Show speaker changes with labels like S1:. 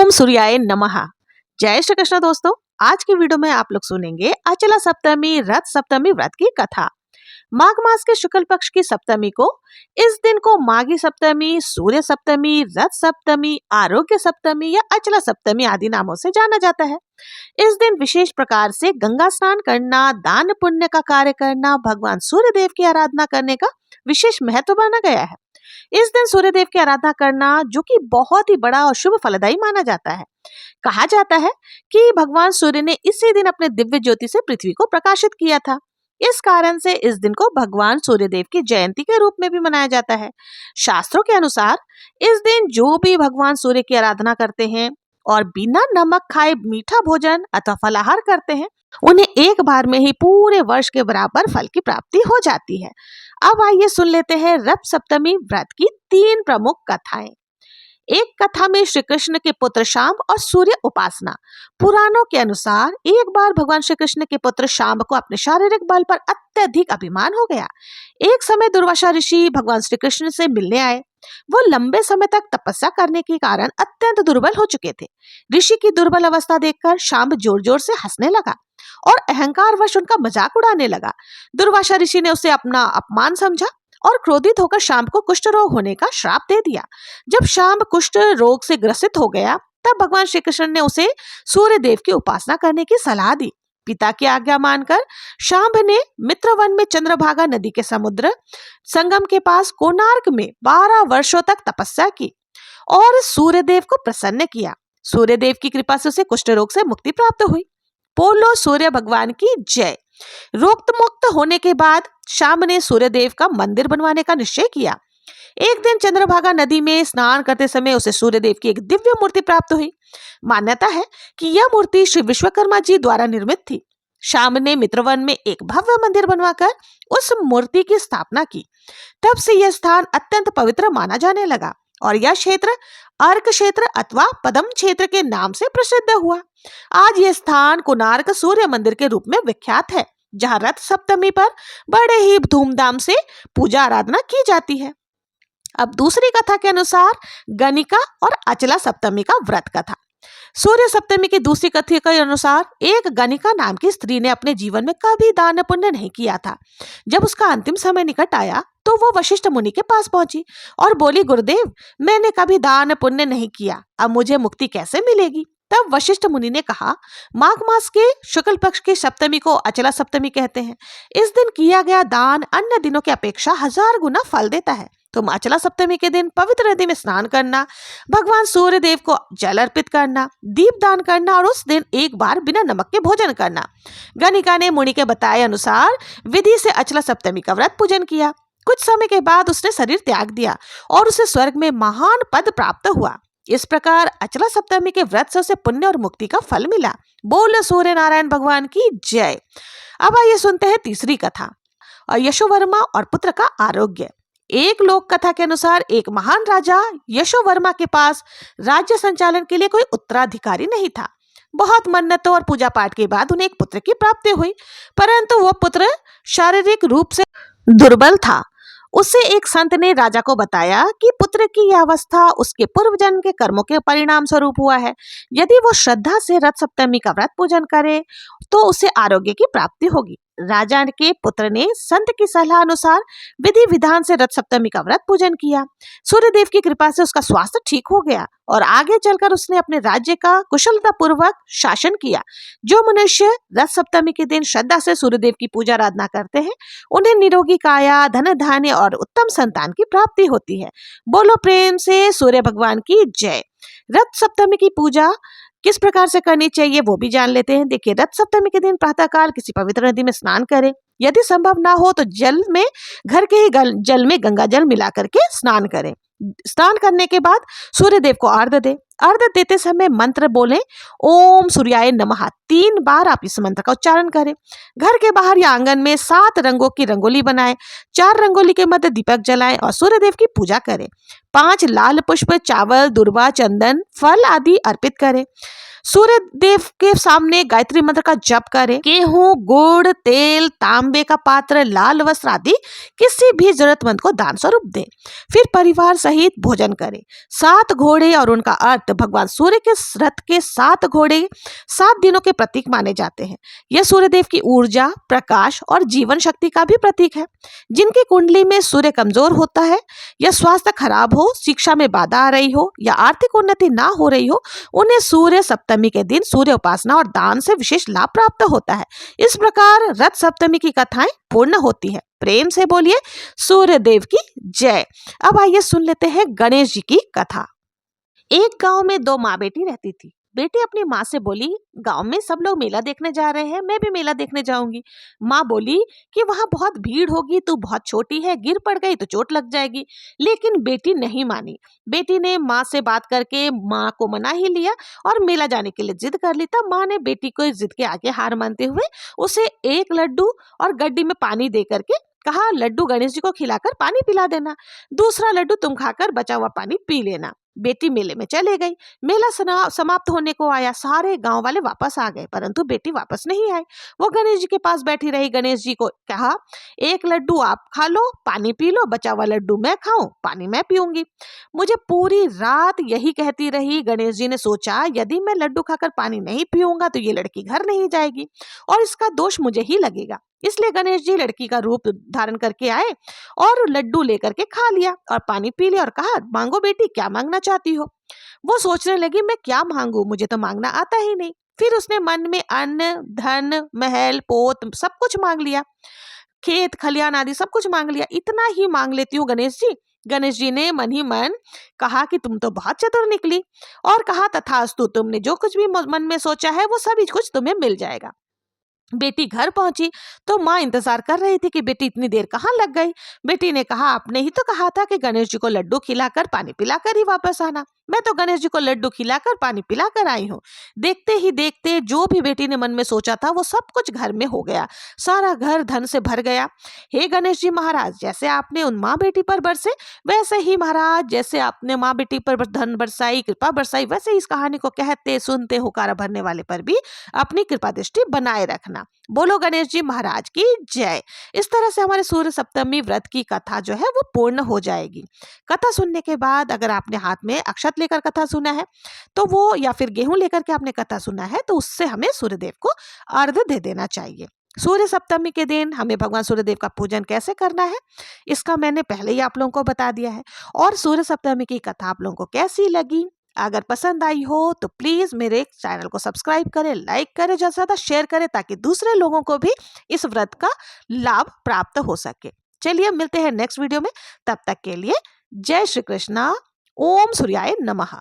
S1: ओम सूर्याय नमः। जय श्री कृष्ण दोस्तों, आज की वीडियो में आप लोग सुनेंगे अचला सप्तमी रथ सप्तमी व्रत की कथा। माघ मास के शुक्ल पक्ष की सप्तमी को इस दिन को माघी सप्तमी, सूर्य सप्तमी, रथ सप्तमी, आरोग्य सप्तमी या अचला सप्तमी आदि नामों से जाना जाता है। इस दिन विशेष प्रकार से गंगा स्नान करना, दान पुण्य का कार्य करना, भगवान सूर्य देव की आराधना करने का विशेष महत्व माना गया है। इस दिन सूर्य देव की आराधना करना जो कि बहुत ही बड़ा और शुभ फलदायी माना जाता है। कहा जाता है कि भगवान सूर्य ने इसी दिन अपने दिव्य ज्योति से पृथ्वी को प्रकाशित किया था। इस कारण से इस दिन को भगवान सूर्य देव की जयंती के रूप में भी मनाया जाता है। शास्त्रों के अनुसार इस दिन जो भी भगवान सूर्य की आराधना करते हैं और बिना नमक खाए मीठा भोजन अथवा फलाहार करते हैं, उन्हें एक बार में ही पूरे वर्ष के बराबर फल की प्राप्ति हो जाती है। अब आइए सुन लेते हैं रथ सप्तमी व्रत की 3 प्रमुख कथाएं। एक कथा में श्री कृष्ण के पुत्र शांब और सूर्य उपासना। पुराणों के अनुसार एक बार भगवान श्री कृष्ण के पुत्र शांब को अपने शारीरिक बल पर अत्यधिक अभिमान हो गया। एक समय दुर्वासा ऋषि भगवान श्री कृष्ण से मिलने आए। वो लंबे समय तक तपस्या करने के कारण अत्यंत दुर्बल हो चुके थे। ऋषि की दुर्बल अवस्था देखकर शांब जोर जोर से हंसने लगा और अहंकारवश उनका मजाक उड़ाने लगा। दुर्वासा ऋषि ने उसे अपना अपमान समझा और क्रोधित होकर शांब को कुष्ठ रोग होने का श्राप दे दिया। जब शांब कुष्ठ रोग से ग्रसित हो गया, तब भगवान श्री कृष्ण ने उसे सूर्य देव की उपासना करने की सलाह दी। पिता की आज्ञा मानकर शांब ने मित्रवन में चंद्रभागा नदी के समुद्र संगम के पास कोणार्क में 12 वर्षों तक तपस्या की और सूर्य देव को प्रसन्न किया। सूर्य देव की कृपा से उसे कुष्ठ रोग से मुक्ति प्राप्त हुई। बोलो सूर्य भगवान की जय। रोग मुक्त होने के बाद शांब ने सूर्य देव का मंदिर बनवाने का निश्चय किया। एक दिन चंद्रभागा नदी में स्नान करते समय उसे सूर्य देव की एक दिव्य मूर्ति प्राप्त हुई। मान्यता है कि यह मूर्ति श्री विश्वकर्मा जी द्वारा निर्मित थी। शांब ने मित्रवन में एक भव्य मंदिर बनवाकर उस मूर्ति की स्थापना की। तब से यह स्थान अत्यंत पवित्र माना जाने लगा और यह क्षेत्र अर्क क्षेत्र अथवा पदम क्षेत्र के नाम से प्रसिद्ध हुआ। आज यह स्थान कोणार्क सूर्य मंदिर के रूप में विख्यात है, जहां रथ सप्तमी पर बड़े ही धूमधाम से पूजा आराधना की जाती है। अब दूसरी कथा के अनुसार गणिका और अचला सप्तमी का व्रत कथा। सूर्य सप्तमी की दूसरी कथा के अनुसार एक गणिका नाम की स्त्री ने अपने जीवन में कभी दान पुण्य नहीं किया था। जब उसका अंतिम समय निकट आया तो वो वशिष्ठ मुनि के पास पहुंची और बोली, गुरुदेव, मैंने कभी दान पुण्य नहीं किया, अब मुझे मुक्ति कैसे मिलेगी? तब वशिष्ठ मुनि ने कहा, माघ मास के शुक्ल पक्ष की सप्तमी को अचला सप्तमी कहते हैं। इस दिन किया गया दान अन्य दिनों की अपेक्षा 1000 गुना फल देता है। तुम अचला सप्तमी के दिन पवित्र नदी में स्नान करना, भगवान सूर्य देव को जल अर्पित करना, दीप दान करना और उस दिन एक बार बिना नमक के भोजन करना। गणिका ने मुनि के बताए अनुसार विधि से अचला सप्तमी का व्रत पूजन किया। कुछ समय के बाद उसने शरीर त्याग दिया और उसे स्वर्ग में महान पद प्राप्त हुआ। इस प्रकार अचला सप्तमी के व्रत से उसे पुण्य और मुक्ति का फल मिला। बोलो सूर्य नारायण भगवान की जय। अब आइए सुनते हैं तीसरी कथा, यशोवर्मा और पुत्र का आरोग्य। एक लोक कथा के अनुसार एक महान राजा यशोवर्मा के पास राज्य संचालन के लिए कोई उत्तराधिकारी नहीं था। बहुत मन्नतों और पूजा पाठ के बाद उन्हें एक पुत्र की प्राप्ति हुई, परंतु वह पुत्र शारीरिक रूप से दुर्बल था। उसे एक संत ने राजा को बताया कि पुत्र की यह अवस्था उसके पूर्व जन्म के कर्मों के परिणाम स्वरूप हुआ है। यदि वो श्रद्धा से रथ सप्तमी का व्रत पूजन करे तो उसे आरोग्य की प्राप्ति होगी। राजा के पुत्र ने संत की सलाह अनुसार विधि विधान से रथ सप्तमी का व्रत पूजन किया। सूर्य देव की कृपा से उसका स्वास्थ्य ठीक हो गया और आगे चलकर उसने अपने राज्य का कुशलता पूर्वक शासन किया। जो मनुष्य रथ सप्तमी के दिन श्रद्धा से सूर्य देव की पूजा आराधना करते हैं, उन्हें निरोगी काया, धन धान्य और उत्तम संतान की प्राप्ति होती है। बोलो प्रेम से सूर्य भगवान की जय। रथ सप्तमी की पूजा किस प्रकार से करनी चाहिए वो भी जान लेते हैं। देखिए, रथ सप्तमी के दिन प्रातःकाल किसी पवित्र नदी में स्नान करें। यदि संभव ना हो तो घर के ही जल में गंगा जल मिला करके स्नान करें। स्नान करने के बाद सूर्य देव को अर्घ्य दे। अर्घ्य देते समय मंत्र बोलें, ओम सूर्याय नमः 3 बार आप इस मंत्र का उच्चारण करें। घर के बाहर या आंगन में 7 रंगों की रंगोली बनाएं। 4 रंगोली के मध्य दीपक जलाएं और सूर्य देव की पूजा करें। 5 लाल पुष्प, चावल, दूर्वा, चंदन, फल आदि अर्पित करें। सूर्य देव के सामने गायत्री मंत्र का जप करें। गेहूं, गुड़, तेल, तांबे का पात्र, लाल वस्त्र आदि किसी भी जरूरतमंद को दान स्वरूप दें। फिर परिवार सहित भोजन करें। 7 घोड़े और उनका अर्थ साथ भगवान सूर्य के रथ के 7 घोड़े 7 दिनों के प्रतीक माने जाते हैं। यह सूर्यदेव की ऊर्जा, प्रकाश और जीवन शक्ति का भी प्रतीक है। जिनकी कुंडली में सूर्य कमजोर होता है या स्वास्थ्य खराब हो, शिक्षा में बाधा आ रही हो या आर्थिक उन्नति ना हो रही हो, उन्हें सूर्य सप्तमी के दिन सूर्य उपासना और दान से विशेष लाभ प्राप्त होता है। इस प्रकार रथ सप्तमी की कथाएं पूर्ण होती है। प्रेम से बोलिए सूर्य देव की जय। अब आइए सुन लेते हैं गणेश जी की कथा। एक गांव में 2 माँ बेटी रहती थी। बेटी अपनी माँ से बोली, गांव में सब लोग मेला देखने जा रहे हैं, मैं भी मेला देखने जाऊंगी। माँ बोली कि वहां बहुत भीड़ होगी, तू बहुत छोटी है, गिर पड़ गई तो चोट लग जाएगी। लेकिन बेटी नहीं मानी। बेटी ने माँ से बात करके माँ को मना ही लिया और मेला जाने के लिए जिद कर ली। तब माँ ने बेटी को जिद के आगे हार मानते हुए उसे एक लड्डू और गड्डी में पानी दे करके कहा, लड्डू गणेश जी को खिलाकर पानी पिला देना, दूसरा लड्डू तुम खाकर बचा हुआ पानी पी लेना। बेटी मेले में चले गई। मेला समाप्त होने को आया। सारे गांव वाले वापस आ गए, परंतु बेटी वापस नहीं आई। वो गणेश जी के पास बैठी रही। गणेश जी को कहा, एक लड्डू आप खा लो, पानी पी लो, बचा हुआ लड्डू मैं खाऊं, पानी मैं पीऊंगी। मुझे पूरी रात यही कहती रही। गणेश जी ने सोचा, यदि मैं लड्डू खाकर पानी नहीं पीऊंगा तो ये लड़की घर नहीं जाएगी और इसका दोष मुझे ही लगेगा। इसलिए गणेश जी लड़की का रूप धारण करके आए और लड्डू लेकर के खा लिया और पानी पी लिया और कहा, मांगो बेटी, क्या मांगना चाहती हो। वो सोचने लगी, मैं क्या मांगू, मुझे तो मांगना आता ही नहीं। फिर उसने मन में अन्न, धन, महल, पोत सब कुछ मांग लिया, खेत खलियान आदि सब कुछ मांग लिया। इतना ही मांग लेती हूँ गणेश जी। गणेश जी ने मन ही मन कहा कि तुम तो बहुत चतुर निकली और कहा, तथास्तु, तुमने जो कुछ भी मन में सोचा है वो सभी कुछ तुम्हें मिल जाएगा। बेटी घर पहुंची तो माँ इंतजार कर रही थी कि बेटी इतनी देर कहाँ लग गई। बेटी ने कहा, आपने ही तो कहा था कि गणेश जी को लड्डू खिलाकर पानी पिलाकर ही वापस आना। मैं तो गणेश जी को लड्डू खिलाकर पानी पिलाकर आई हूँ। देखते ही देखते जो भी बेटी ने मन में सोचा था वो सब कुछ घर में हो गया। सारा घर धन से भर गया। हे गणेश जी महाराज, जैसे आपने उन माँ बेटी पर बरसे, वैसे ही महाराज जैसे आपने माँ बेटी पर धन बरसाई, कृपा बरसाई, वैसे इस कहानी को कहते सुनते हुकारा भरने वाले पर भी अपनी कृपा दृष्टि बनाए रखना। बोलो गणेश जी महाराज की जय। इस तरह से हमारे सूर्य सप्तमी व्रत की कथा जो है वो पूर्ण हो जाएगी। कथा सुनने के बाद अगर आपने हाथ में अक्षत लेकर कथा सुना है तो वो, या फिर गेहूं लेकर के आपने कथा सुना है तो उससे हमें सूर्यदेव को अर्घ्य दे देना चाहिए। सूर्य सप्तमी के दिन हमें भगवान सूर्यदेव का पूजन कैसे करना है इसका मैंने पहले ही आप लोगों को बता दिया है। और सूर्य सप्तमी की कथा आप लोगों को कैसी लगी, अगर पसंद आई हो तो प्लीज मेरे चैनल को सब्सक्राइब करें, लाइक करें, ज्यादा से ज्यादा शेयर करें ताकि दूसरे लोगों को भी इस व्रत का लाभ प्राप्त हो सके। चलिए मिलते हैं नेक्स्ट वीडियो में, तब तक के लिए जय श्री कृष्णा। ओम सूर्याय नमः।